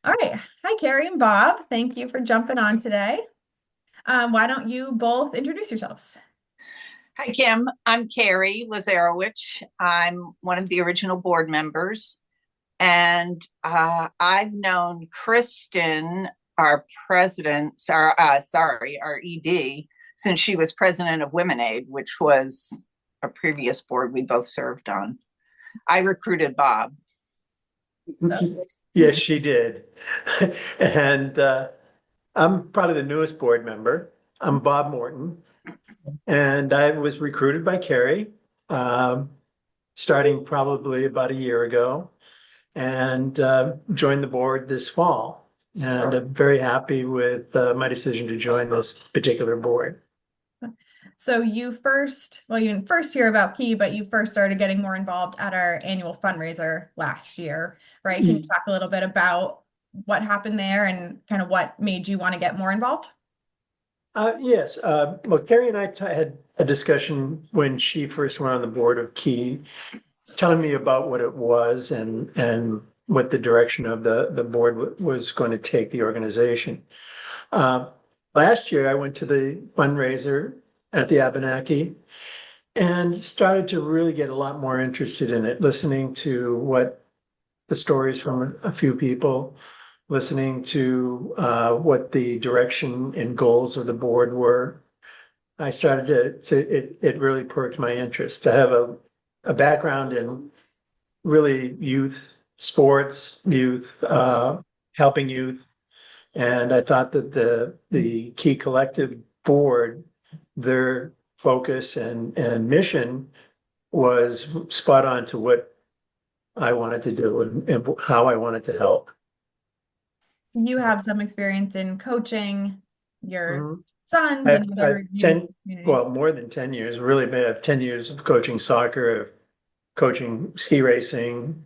All right. Hi, Kari and Bob. Thank you for jumping on today. Why don't you both introduce yourselves? Hi, Kim. I'm Kari Lazerowich. I'm one of the original board members. And I've known Kristen, our president, our ED, since she was president of Women Aid, which was a previous board we both served on. I recruited Bob. So, Yes, she did. And I'm probably the newest board member. I'm Bob Morton, and I was recruited by Kari, um, starting probably about a year ago, and joined the board this fall. And I'm very happy with my decision to join this particular board. so you didn't first hear about Key, but you first started getting more involved at our annual fundraiser last year, right? Can you talk a little bit about what happened there and kind of what made you want to get more involved? Yes, well, Kari and I had a discussion when she first went on the board of Key, telling me about what it was and what the direction of the board was going to take the organization. Uh, Last year, I went to the fundraiser at the Abenaki and started to really get a lot more interested in it, listening to what the stories from a few people, listening to what the direction and goals of the board were. I started it really perked my interest to have a background in really youth sports, youth, helping youth. And I thought that the Key Collective board, their focus and mission was spot on to what I wanted to do and how I wanted to help. You have some experience in coaching your Mhm. sons I've, and I've other youth 10, community. well, more than 10 years, really, I have 10 years of coaching soccer, of coaching ski racing,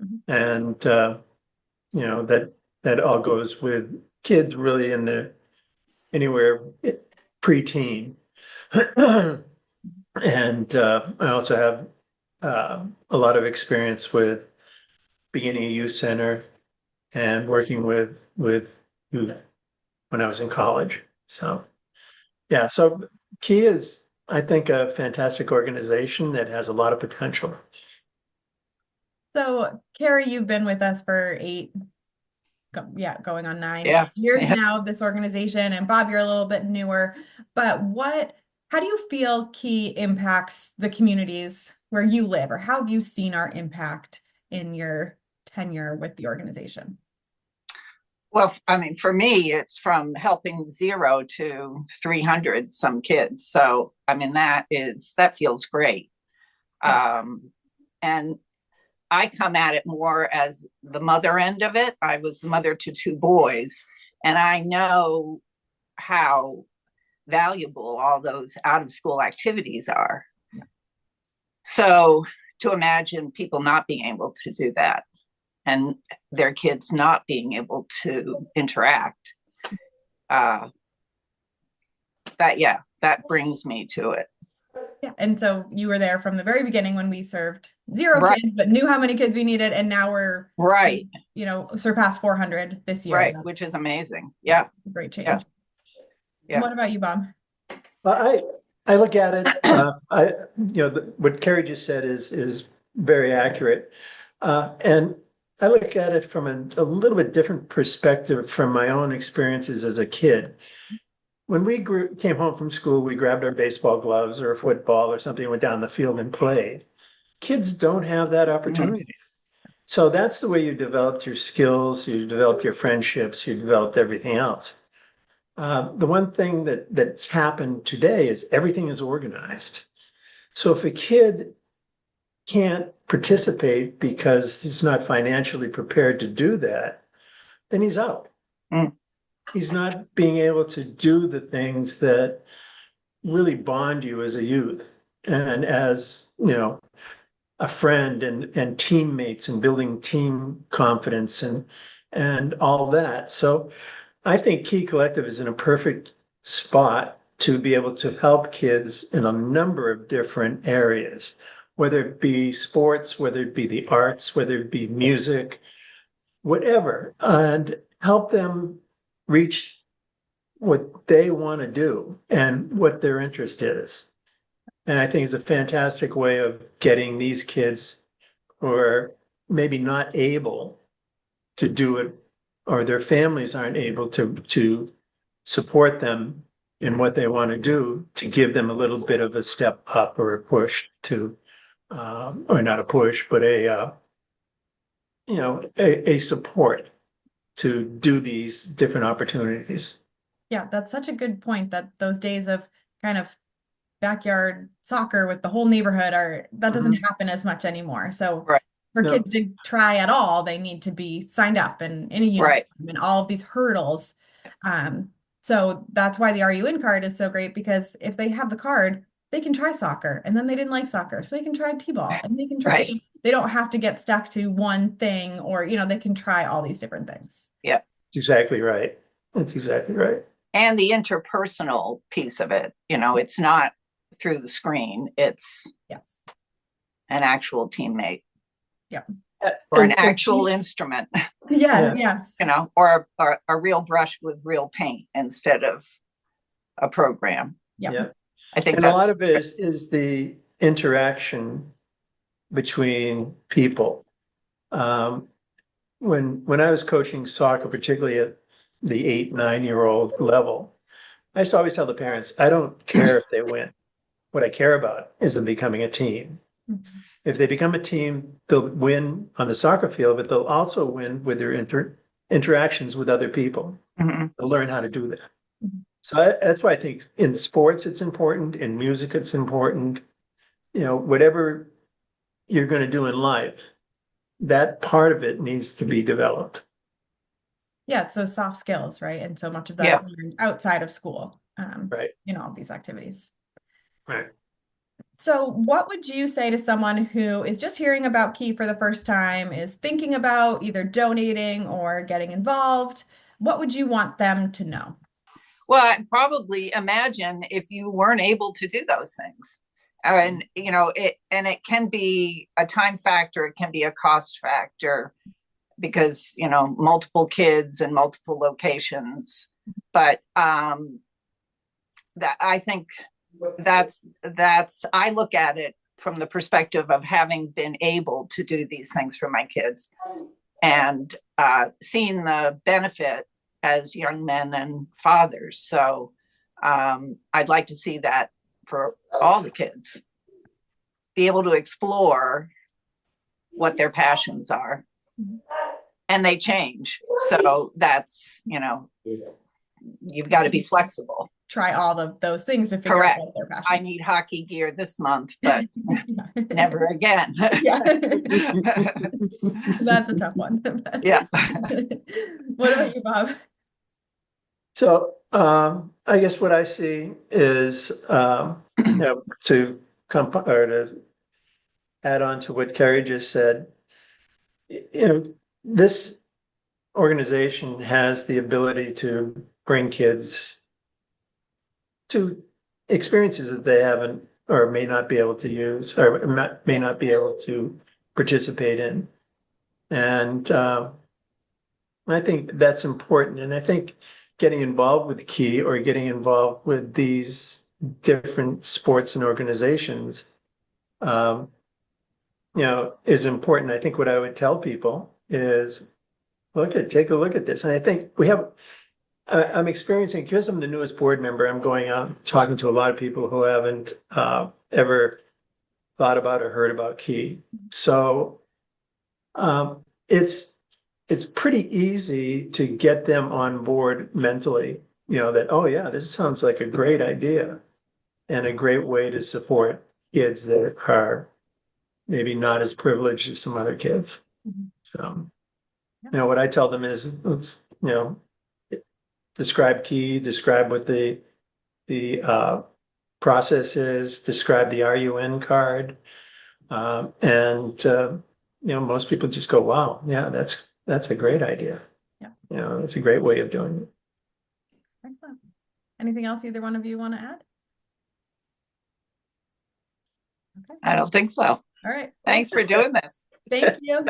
Mhm. and that all goes with kids really in the anywhere preteen. And I also have a lot of experience with beginning a youth center and working with youth when I was in college. So yeah, so Key is, I think, a fantastic organization that has a lot of potential. So, Kari, you've been with us for going on nine Yeah. years Yeah. now, this organization. And Bob, you're a little bit newer, but how do you feel Key impacts the communities where you live, or how have you seen our impact in your tenure with the organization? Well, I mean, for me, it's from helping 0 to 300 some kids. So, I mean, that feels great. Yeah. Um, and I come at it more as the mother end of it. I was the mother to two boys, and I know how valuable all those out of school activities are. So to imagine people not being able to do that and their kids not being able to interact, uh, that brings me to it. Yeah. And so you were there from the very beginning when we served zero Right, kids, but knew how many kids we needed. And now right, surpassed 400 this year. right, That's which is amazing. Yeah, a great yeah, change. yeah. What about you, Bob? I I look at it. What Carrie just said is very accurate, and I look at it from a little bit different perspective from my own experiences as a kid. When we came home from school, we grabbed our baseball gloves or a football or something, went down the field and played. Kids don't have that Mhm. opportunity. So that's the way you developed your skills, you developed your friendships, you developed everything else. The one thing that's happened today is everything is organized. So if a kid can't participate because he's not financially prepared to do that, then he's out. Mm. He's not being able to do the things that really bond you as a youth and as, a friend and teammates and building team confidence and all that. So I think Key Collective is in a perfect spot to be able to help kids in a number of different areas, whether it be sports, whether it be the arts, whether it be music, whatever, and help them reach what they want to do and what their interest is. And I think it's a fantastic way of getting these kids who are maybe not able to do it, or their families aren't able to support them in what they want to do, to give them a little bit of a step up or a push to, or not a push, but a support to do these different opportunities. Yeah, that's such a good point, that those days of kind of backyard soccer with the whole neighborhood that doesn't happen as much anymore. So Right. for No. kids to try at all, they need to be signed up and in a uniform Right. and all of these hurdles. So that's why the RUN card is so great, because if they have the card, they can try soccer, and then they didn't like soccer, so they can try t-ball, and they can try. Right. They don't have to get stuck to one thing, or they can try all these different things. Yeah. That's exactly right. That's exactly right. And the interpersonal piece of it, it's not through the screen, it's Yes. an actual teammate. Yeah. Or an actual instrument. Yeah. Yes. Or a real brush with real paint instead of a program. Yeah. I think And that's a lot of it is the interaction between people. When I was coaching soccer, particularly at the 8, 9-year-old level, I used to always tell the parents, I don't care if they win. What I care about is them becoming a team. Mm-hmm. If they become a team, they'll win on the soccer field, but they'll also win with their interactions with other people. Mm-hmm. They'll learn how to do that. Mm-hmm. So that's why I think in sports it's important, in music it's important. Whatever you're going to do in life, that part of it needs to be developed. Yeah, it's those soft skills, right? And so much of that is learned outside of school, Right. in all of these activities. Right. So what would you say to someone who is just hearing about Key for the first time, is thinking about either donating or getting involved? What would you want them to know? Well, I'd probably imagine if you weren't able to do those things. And it can be a time factor, it can be a cost factor, because multiple kids and multiple locations. But that I think that's I look at it from the perspective of having been able to do these things for my kids, and seeing the benefit as young men and fathers. So I'd like to see that for all the kids, be able to explore what their passions are, and they change. So that's, you've got to be flexible. Try all of those things to figure out what their passions are. I need hockey gear this month, but never again. Yeah. That's a tough one. Yeah. What about you, Bob? So I guess what I see is to add on to what Kari just said, this organization has the ability to bring kids to experiences that they haven't or may not be able to use, or may not be able to participate in. And I think that's important. And I think getting involved with Key, or getting involved with these different sports and organizations, is important. I think what I would tell people is, take a look at this. And I think I'm experiencing, because I'm the newest board member, I'm going out talking to a lot of people who haven't ever thought about or heard about Key. So it's pretty easy to get them on board mentally, that, oh yeah, this sounds like a great idea and a great way to support kids that are maybe not as privileged as some other kids. Mm-hmm. So, what I tell them is, let's, describe Key, describe what the process is, describe the RUN card. And most people just go, wow, yeah, that's a great idea. Yeah. It's a great way of doing it. Excellent. Anything else either one of you want to add? Okay. I don't think so. All right. Thanks for doing this. Thank you.